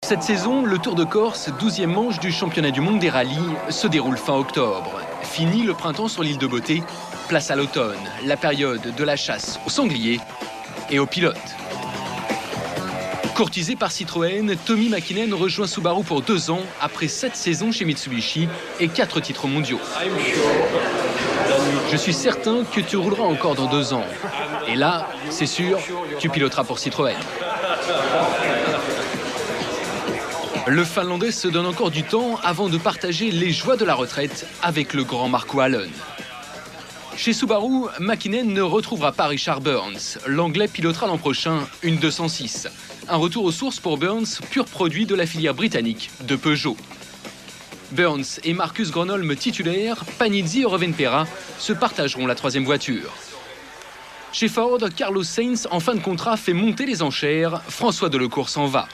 Cette saison, le Tour de Corse, 12e manche du championnat du monde des rallyes, se déroule fin octobre. Fini le printemps sur l'île de Beauté, place à l'automne, la période de la chasse aux sangliers et aux pilotes. Courtisé par Citroën, Tommi Mäkinen rejoint Subaru pour 2 ans après 7 saisons chez Mitsubishi et 4 titres mondiaux. Je suis certain que tu rouleras encore dans 2 ans. Et là, c'est sûr, tu piloteras pour Citroën. Le Finlandais se donne encore du temps avant de partager les joies de la retraite avec le grand Marco Allen. Chez Subaru, Mäkinen ne retrouvera pas Richard Burns. L'Anglais pilotera l'an prochain une 206. Un retour aux sources pour Burns, pur produit de la filière britannique de Peugeot. Burns et Marcus Gronholm titulaires, Panizzi et Rovanperä se partageront la 3e voiture. Chez Ford, Carlos Sainz, en fin de contrat, fait monter les enchères. François Delecourt s'en va.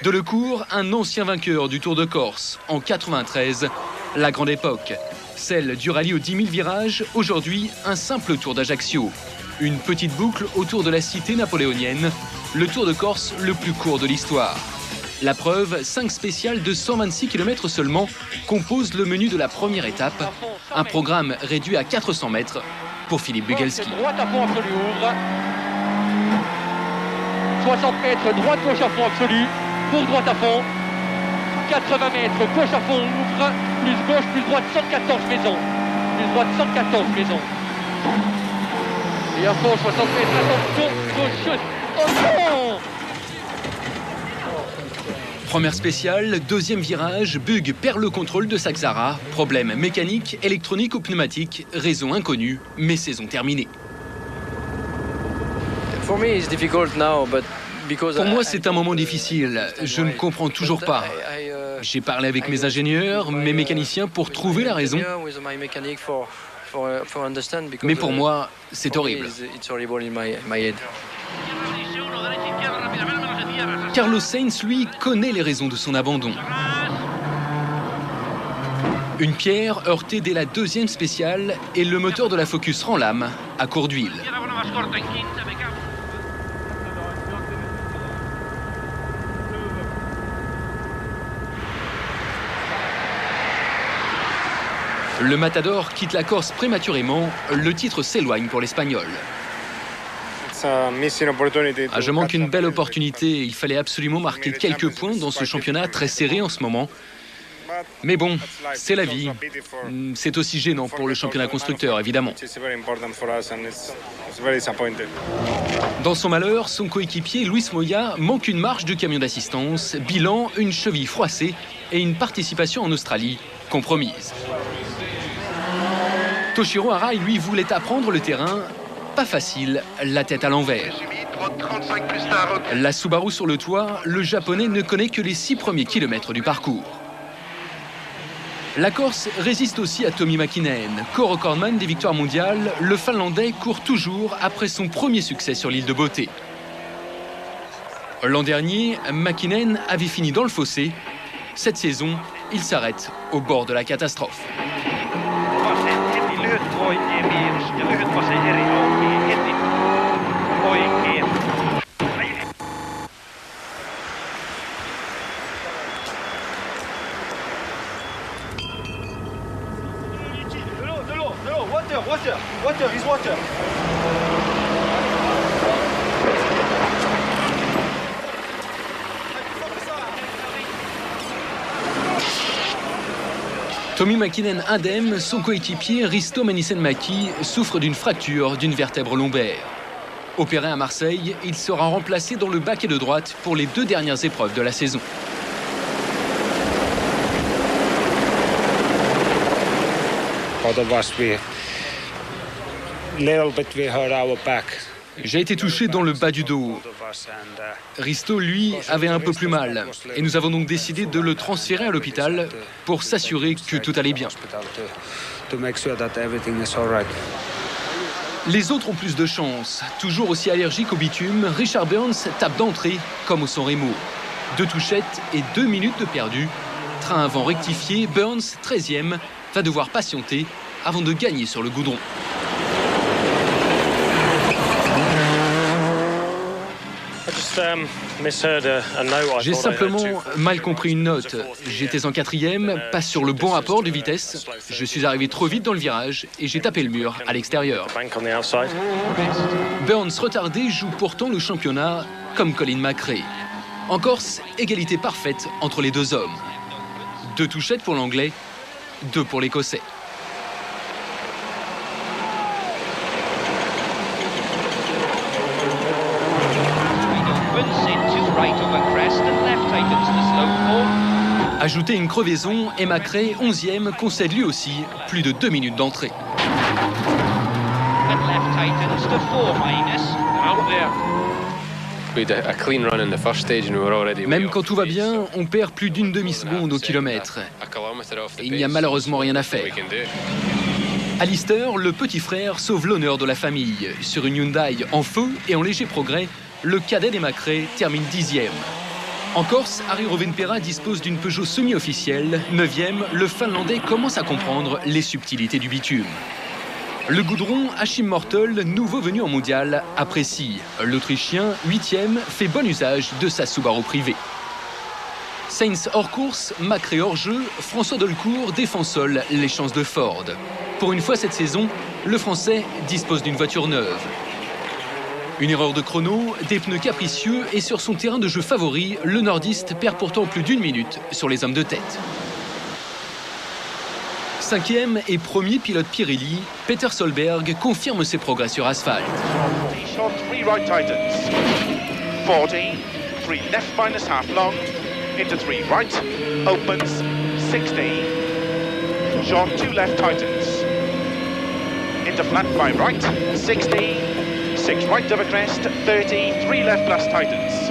Delecourt, un ancien vainqueur du Tour de Corse en 93, la grande époque. Celle du rallye aux 10 000 virages, aujourd'hui un simple Tour d'Ajaccio. Une petite boucle autour de la cité napoléonienne, le Tour de Corse le plus court de l'histoire. La preuve, 5 spéciales de 126 km seulement composent le menu de la première étape. Un programme réduit à 400 mètres pour Philippe Bugalski. Droite à fond absolu ouvre. 60 mètres, droite gauche à fond absolu. Pour droite à fond. 80 mètres, gauche à fond ouvre. Plus gauche, plus droite, 114 maisons. Plus droite, 114 maisons. Et à fond, 60 mètres, attention, gauche. Oh non! Première spéciale, 2e virage, Bug perd le contrôle de sa Xara. Problème mécanique, électronique ou pneumatique, raison inconnue, mais saison terminée. Pour moi, c'est un moment difficile. Je ne comprends toujours pas. J'ai parlé avec mes ingénieurs, mes mécaniciens pour trouver la raison. Mais pour moi, c'est horrible. Carlos Sainz, lui, connaît les raisons de son abandon. Une pierre heurtée dès la 2e spéciale et le moteur de la Focus rend l'âme à court d'huile. Le Matador quitte la Corse prématurément, le titre s'éloigne pour l'Espagnol. Je manque une belle opportunité, il fallait absolument marquer quelques points dans ce championnat très serré en ce moment. Mais bon, c'est la vie. C'est aussi gênant pour le championnat constructeur, évidemment. Dans son malheur, son coéquipier Luis Moya manque une marche du camion d'assistance, bilan, une cheville froissée et une participation en Australie compromise. Toshiro Arai, lui, voulait apprendre le terrain. Pas facile, la tête à l'envers. La Subaru sur le toit, le Japonais ne connaît que les 6 premiers kilomètres du parcours. La Corse résiste aussi à Tommi Mäkinen. Co-recordman des victoires mondiales, le Finlandais court toujours après son premier succès sur l'île de Beauté. L'an dernier, Mäkinen avait fini dans le fossé. Cette saison, il s'arrête au bord de la catastrophe. Water. Tommi Mäkinen indemne, son coéquipier Risto Manisenmäki souffre d'une fracture d'une vertèbre lombaire. Opéré à Marseille, il sera remplacé dans le baquet de droite pour les 2 dernières épreuves de la saison. J'ai été touché dans le bas du dos. Risto, lui, avait un peu plus mal. Et nous avons donc décidé de le transférer à l'hôpital pour s'assurer que tout allait bien. Les autres ont plus de chance. Toujours aussi allergique au bitume, Richard Burns tape d'entrée comme au San Remo. 2 touchettes et 2 minutes de perdu. Train avant rectifié, Burns, 13e, va devoir patienter avant de gagner sur le goudron. J'ai simplement mal compris une note. J'étais en 4e, pas sur le bon rapport de vitesse. Je suis arrivé trop vite dans le virage et j'ai tapé le mur à l'extérieur. Burns retardé joue pourtant le championnat comme Colin McRae. En Corse, égalité parfaite entre les deux hommes. 2 touchettes pour l'Anglais, 2 pour l'Écossais. Ajouter une crevaison et McRae, 11e, concède lui aussi plus de 2 minutes d'entrée. Même quand tout va bien, on perd plus d'une demi-seconde au kilomètre. Et il n'y a malheureusement rien à faire. Alistair, le petit frère, sauve l'honneur de la famille. Sur une Hyundai en feu et en léger progrès, le cadet des McRae termine 10e. En Corse, Harry Rovanperä dispose d'une Peugeot semi-officielle. 9e, le Finlandais commence à comprendre les subtilités du bitume. Le goudron, Achim Mortel, nouveau venu en mondial, apprécie. L'Autrichien, 8e, fait bon usage de sa Subaru privée. Sainz hors course, McRae hors jeu, François Dolcourt défend seul les chances de Ford. Pour une fois cette saison, le Français dispose d'une voiture neuve. Une erreur de chrono, des pneus capricieux et sur son terrain de jeu favori, le nordiste perd pourtant plus d'1 minute sur les hommes de tête. 5e et premier pilote Pirelli, Peter Solberg confirme ses progrès sur asphalte. 3 right tightens, 40, 3 left minus half long, into 3 right, opens, 60, short 2 left tightens, into flat 5 right, 60, 6 right of a crest, 30, 3 left plus tightens,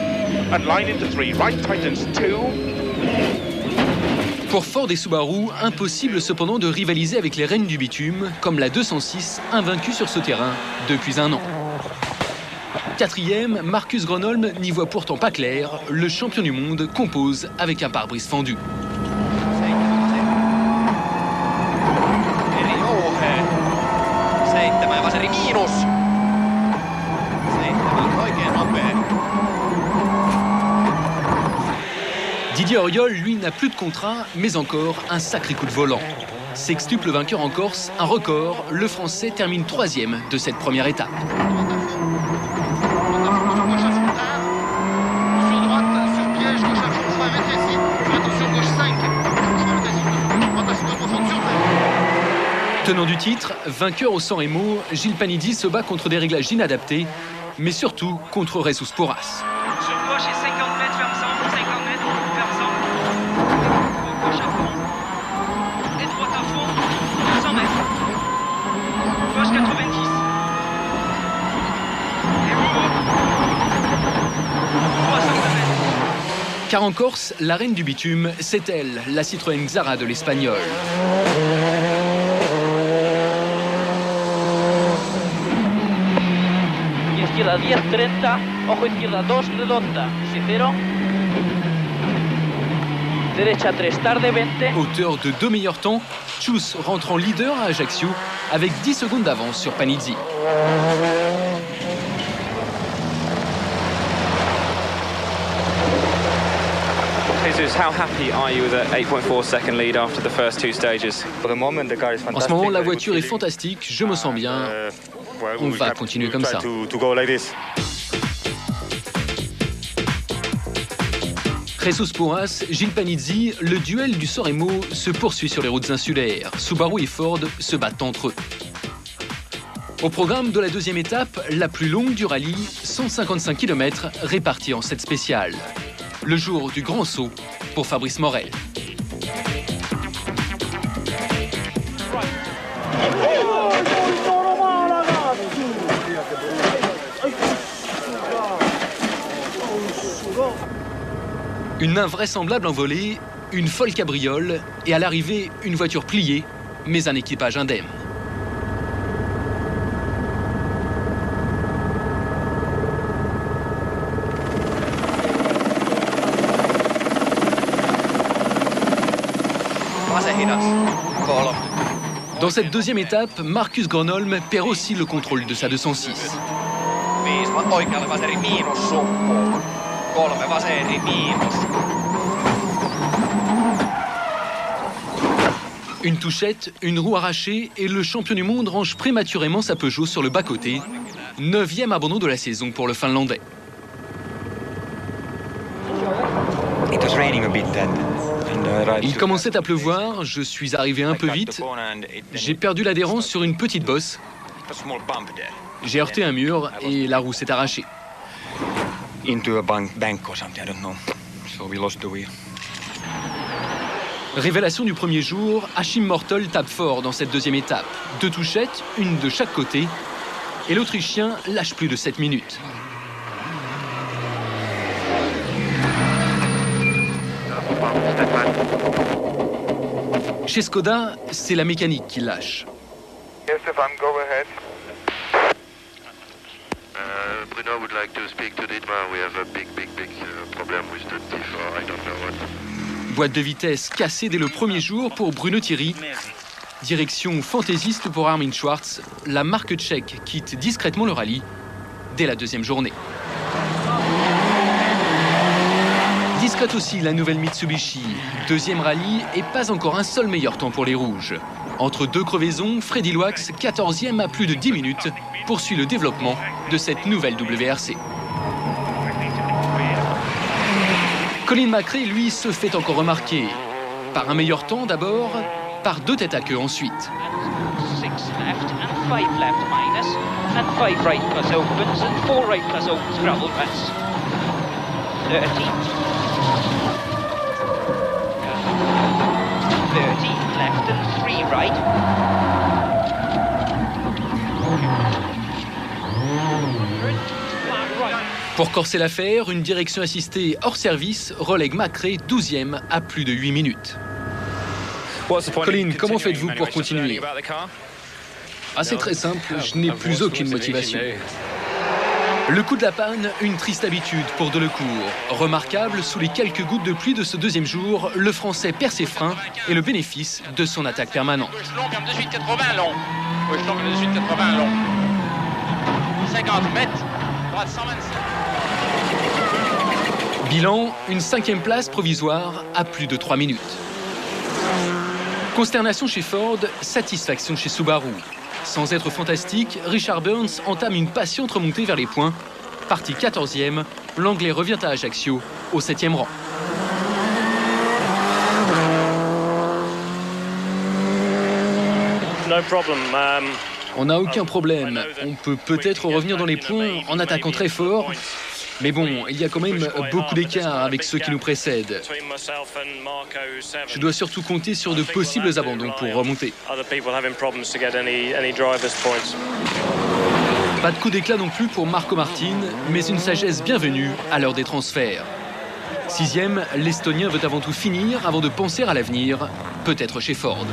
and line into 3 right tightens 2. Pour Ford et Subaru, impossible cependant de rivaliser avec les reines du bitume, comme la 206, invaincue sur ce terrain depuis 1 an. 4e, Marcus Gronholm n'y voit pourtant pas clair. Le champion du monde compose avec un pare-brise fendu. Didier Auriol, lui, n'a plus de contrat, mais encore un sacré coup de volant. Sextuple vainqueur en Corse, un record, le Français termine 3e de cette première étape. Tenant du titre, vainqueur au San Remo, Gilles Panizzi se bat contre des réglages inadaptés, mais surtout contre Jesus Porras. Sur gauche et 50 mètres, ferme centre, 50 mètres, ferme centre. Gauche à fond. Et droite à fond, 200 mètres. Gauche 90. Et haut. 300 mètres. Car en Corse, la reine du bitume, c'est elle, la Citroën Xara de l'Espagnol. Izquierda 10-30, ojo izquierda 2, redonda, 0. Derecha 3, tarde 20. Auteur de 2 meilleurs temps, Tschüss rentre en leader à Ajaccio avec 10 secondes d'avance sur Panizzi. Jesus, how happy are you with a 8.4 second lead after the first 2 stages? En ce moment, la voiture est fantastique, je me sens bien. On va continuer comme ça. Jesus Porras, Gilles Panizzi, le duel du San Remo se poursuit sur les routes insulaires. Subaru et Ford se battent entre eux. Au programme de la 2e étape, la plus longue du rallye, 155 km répartis en 7 spéciales. Le jour du grand saut pour Fabrice Morel. Une invraisemblable envolée, une folle cabriole et à l'arrivée, une voiture pliée, mais un équipage indemne. Dans cette 2e étape, Marcus Gronholm perd aussi le contrôle de sa 206. kolme vaseeri miinus. Une touchette, une roue arrachée et le champion du monde range prématurément sa Peugeot sur le bas-côté. 9e abandon de la saison pour le Finlandais. Il commençait à pleuvoir, je suis arrivé un peu vite. J'ai perdu l'adhérence sur une petite bosse. J'ai heurté un mur et la roue s'est arrachée. Révélation du premier jour, Achim Mortol tape fort dans cette deuxième étape. 2 touchettes, une de chaque côté. Et l'Autrichien lâche plus de 7 minutes. Chez Skoda, c'est la mécanique qui lâche. Yes, Stefan, go ahead. Bruno would like to speak to Dietmar. We have a big problem with the diff, or I don't know what. Boîte de vitesse cassée dès le premier jour pour Bruno Thierry. Direction fantaisiste pour Armin Schwarz. La marque tchèque quitte discrètement le rallye dès la deuxième journée. Discrète aussi la nouvelle Mitsubishi. Deuxième rallye et pas encore un seul meilleur temps pour les rouges. Entre 2 crevaisons, Freddy Loax, 14e à plus de 10 minutes, poursuit le développement de cette nouvelle WRC. Colin McRae, lui, se fait encore remarquer. Par un meilleur temps d'abord, par 2 têtes à queue ensuite. 6 left and 5 left minus, and 5 right plus opens and 4 right plus opens gravel ruts. 30. 30 left and 3 right. Pour corser l'affaire, une direction assistée hors service relègue McRae 12e à plus de 8 minutes. Colin, comment faites-vous pour continuer? C'est très simple, je n'ai plus aucune motivation. Le coup de la panne, une triste habitude pour Delecourt. Remarquable, sous les quelques gouttes de pluie de ce deuxième jour, le Français perd ses freins et le bénéfice de son attaque permanente. Gauche long, 18,80 long. Gauche long, 18,80 long. 50 mètres, droite 125. Bilan, une 5e place provisoire à plus de 3 minutes. Consternation chez Ford, satisfaction chez Subaru. Sans être fantastique, Richard Burns entame une patiente remontée vers les points. Parti 14e, l'Anglais revient à Ajaccio au 7e rang. On n'a aucun problème. On peut peut-être revenir dans les points en attaquant très fort. Mais bon, il y a quand même beaucoup d'écart avec ceux qui nous précèdent. Je dois surtout compter sur de possibles abandons pour remonter. Pas de coup d'éclat non plus pour Marco Martin, mais une sagesse bienvenue à l'heure des transferts. 6e, l'Estonien veut avant tout finir avant de penser à l'avenir, peut-être chez Ford.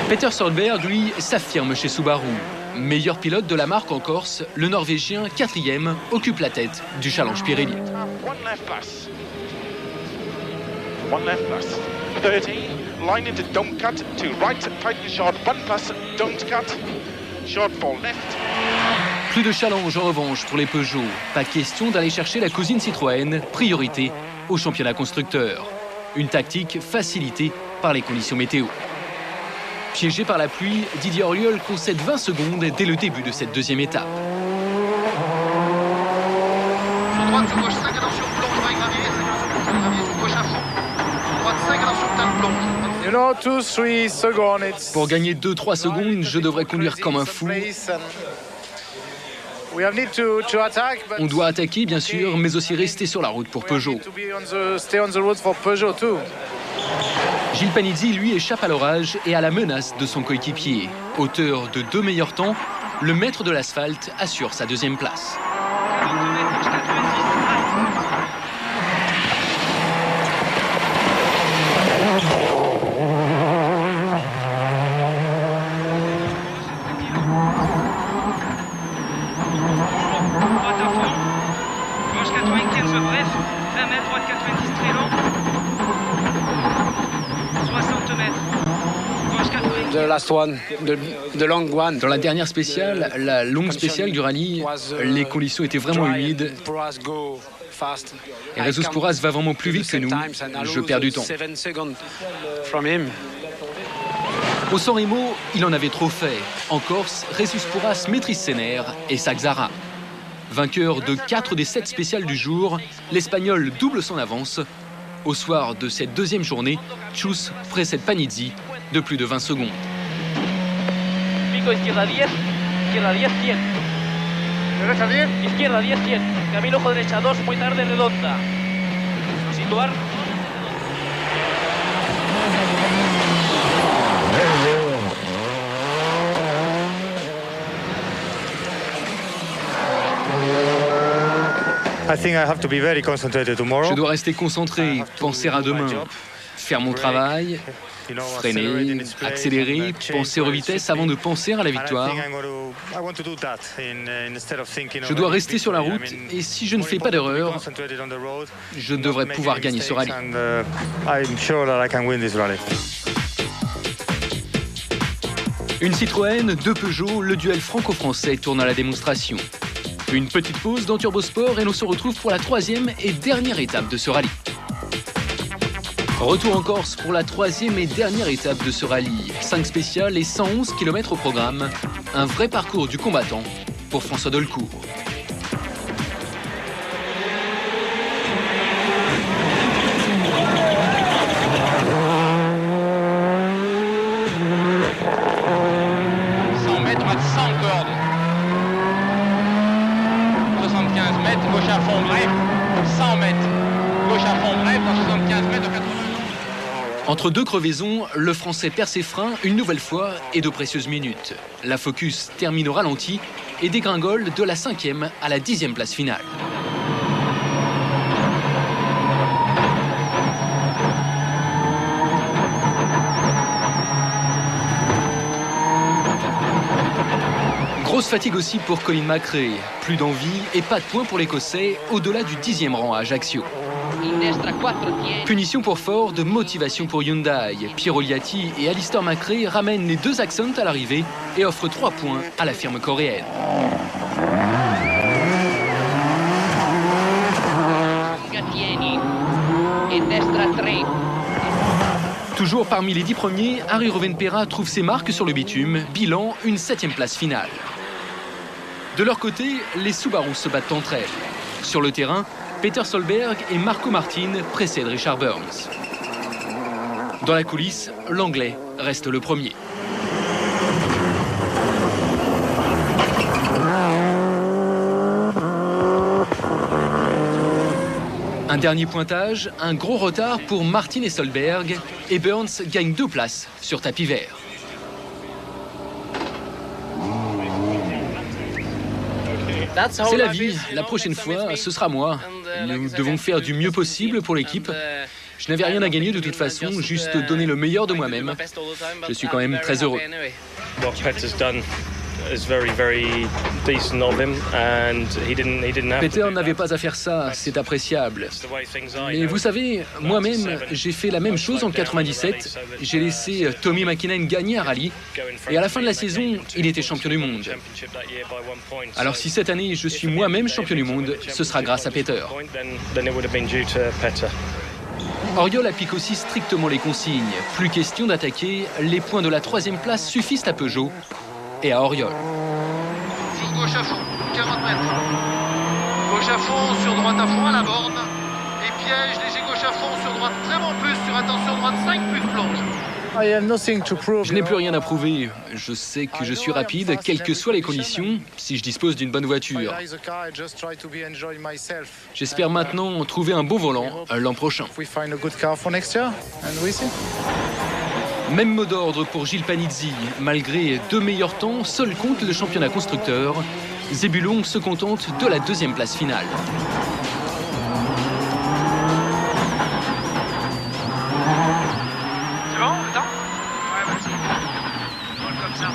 Peter Solberg, lui, s'affirme chez Subaru. Meilleur pilote de la marque en Corse, le Norvégien, 4e, occupe la tête du challenge Pirelli. One left plus. 30, line into don't cut, to right, tighten short, 1 plus, don't cut, short for left. Plus de challenge en revanche pour les Peugeot. Pas question d'aller chercher la cousine Citroën, priorité au championnat constructeur. Une tactique facilitée par les conditions météo. Piégé par la pluie, Didier Auriol concède 20 secondes dès le début de cette deuxième étape. Sur droite, sur gauche, 5 attention, blanc, sur gravier, 5 attention, gravier, sur gauche à fond. Sur droite, 5 attention, talon blanc. Pour gagner 2-3 secondes, je devrais conduire comme un fou. On doit attaquer, bien sûr, mais aussi rester sur la route pour Peugeot. Gilles Panizzi, lui, échappe à l'orage et à la menace de son coéquipier. Auteur de 2 meilleurs temps, le maître de l'asphalte assure sa 2e place. Droite à fond, gauche 95 bref, 20 mètres, droite 90 très long, 60 mètres, gauche 95. Dans la dernière spéciale, la longue spéciale du rallye, les conditions étaient vraiment humides. Et Jesus Pourras va vraiment plus vite que nous. Je perds du temps. Au San Remo, il en avait trop fait. En Corse, Jesus Pourras maîtrise ses nerfs et s'axara. Vainqueur de 4 des 7 spéciales du jour, l'Espagnol double son avance. Au soir de cette deuxième journée, Chus précède Panizzi de plus de 20 secondes. Pico izquierda 10, 100. Derecha 10. Izquierda 10, 100. Camilo ojo derecha 2, muy tarde redonda. Situar. Je dois rester concentré, penser à demain, faire mon travail, freiner, accélérer, penser aux vitesses avant de penser à la victoire. Je dois rester sur la route et si je ne fais pas d'erreur, je devrais pouvoir gagner ce rallye. Une Citroën, 2 Peugeot, le duel franco-français tourne à la démonstration. Une petite pause dans Turbosport et l'on se retrouve pour la 3e et dernière étape de ce rallye. Retour en Corse pour la 3e et dernière étape de ce rallye. 5 spéciales et 111 km au programme. Un vrai parcours du combattant pour François Dolcourt. Gauche à fond, bref, 100 mètres. Gauche à fond, bref, dans 75 mètres, au 80. Entre deux crevaisons, le Français perd ses freins une nouvelle fois et de précieuses minutes. La Focus termine au ralenti et dégringole de la 5e à la 10e place finale. Grosse fatigue aussi pour Colin McRae. Plus d'envie et pas de points pour l'Écossais au-delà du 10e rang à Ajaccio. Punition pour Ford, motivation pour Hyundai. Piero Liatti et Alistair McRae ramènent les 2 Accent à l'arrivée et offrent 3 points à la firme coréenne. Toujours parmi les 10 premiers, Harry Rovanperä trouve ses marques sur le bitume. Bilan, une 7e place finale. De leur côté, les Subaru se battent entre elles. Sur le terrain, Peter Solberg et Marco Martin précèdent Richard Burns. Dans la coulisse, l'Anglais reste le premier. Un dernier pointage, un gros retard pour Martin et Solberg, et Burns gagne 2 places sur tapis vert. C'est la vie, la prochaine fois, ce sera moi. Nous devons faire du mieux possible pour l'équipe. Je n'avais rien à gagner de toute façon, juste donner le meilleur de moi-même. Je suis quand même très heureux. Peter n'avait pas à faire ça, c'est appréciable. Mais vous savez, moi-même, j'ai fait la même chose en 97. J'ai laissé Tommy Mäkinen gagner un rallye. Et à la fin de la saison, il était champion du monde. Alors si cette année, je suis moi-même champion du monde, ce sera grâce à Peter. Oriol applique aussi strictement les consignes. Plus question d'attaquer, les points de la 3e place suffisent à Peugeot et à Oriol. Sur gauche à fond, 40 mètres. Gauche à fond, sur droite à fond à la borne. Et piège, léger gauche à fond, sur droite vraiment plus, sur attention droite 5 plus plonge. Je n'ai plus rien à prouver. Je sais que je suis rapide, quelles que soient les conditions, si je dispose d'une bonne voiture. J'espère maintenant trouver un beau volant l'an prochain. Même mot d'ordre pour Gilles Panizzi. Malgré 2 meilleurs temps, seul compte le championnat constructeur. Zebulon se contente de la 2e place finale. C'est bon, le temps? Ouais, vas-y. Roule comme ça.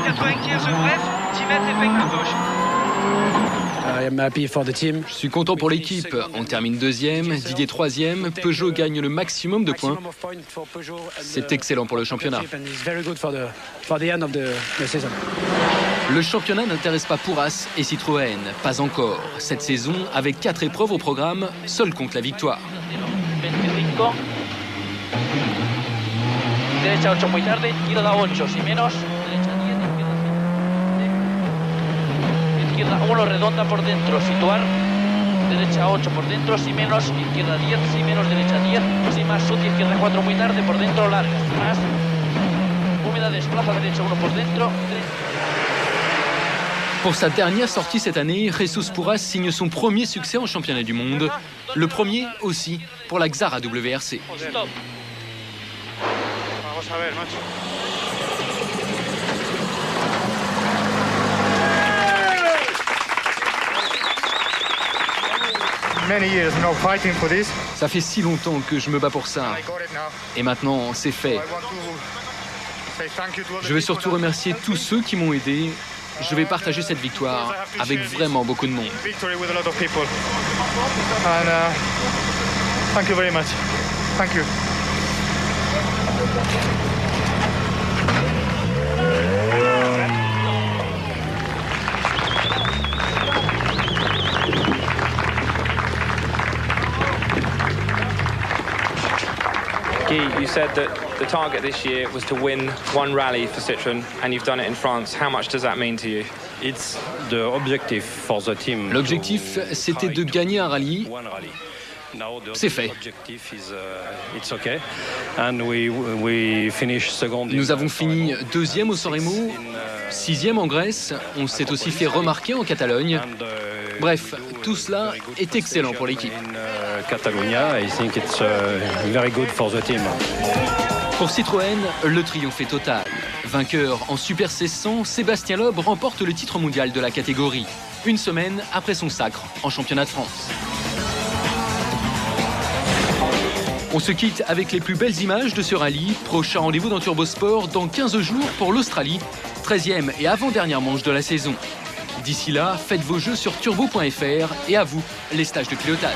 95 bref, 10 mètres épingle gauche. Je suis content pour l'équipe. On termine deuxième, Didier troisième, Peugeot gagne le maximum de points. C'est excellent pour le championnat. Le championnat n'intéresse pas Pourras et Citroën, pas encore. Cette saison, avec 4 épreuves au programme, seul compte la victoire. Derecha 8 muy tarde, izquierda 8, si menos, derecha 10, izquierda 1 redonda por dentro, situar, derecha 8 por dentro, si menos, izquierda 10, si menos, derecha 10, si más, sucia, izquierda 4 muy tarde, por dentro, largas, más, húmeda, desplaza, derecha 1 por dentro, Pour sa dernière sortie cette année, Jesus Pourras signe son premier succès en championnat du monde. Le premier aussi pour la Xara WRC. stop. Vamos a ver, macho. Many years now fighting for this. Ça fait si longtemps que je me bats pour ça. I got it now. Et maintenant, c'est fait. I want to say thank you to all the Je veux people surtout that remercier helped tous me. ceux qui m'ont aidé. Je vais partager cette victoire avec vraiment beaucoup de monde. Victory with a lot of people. And thank you very much. Thank you. Guy, you said that the target this year was to win one rally for Citroën, and you've done it in France. How much does that mean to you? It's the objective for the team. L'objectif, c'était de gagner un rallye. C'est fait. Nous avons fini deuxième au San Remo, sixième en Grèce. On s'est aussi fait remarquer en Catalogne. Bref, tout cela est excellent pour l'équipe. Pour Citroën, le triomphe est total. Vainqueur en Super C100, Sébastien Loeb remporte le titre mondial de la catégorie, une semaine après son sacre en championnat de France. On se quitte avec les plus belles images de ce rallye. Prochain rendez-vous dans Turbosport dans 15 jours pour l'Australie, 13e et avant-dernière manche de la saison. D'ici là, faites vos jeux sur turbo.fr et à vous, les stages de pilotage.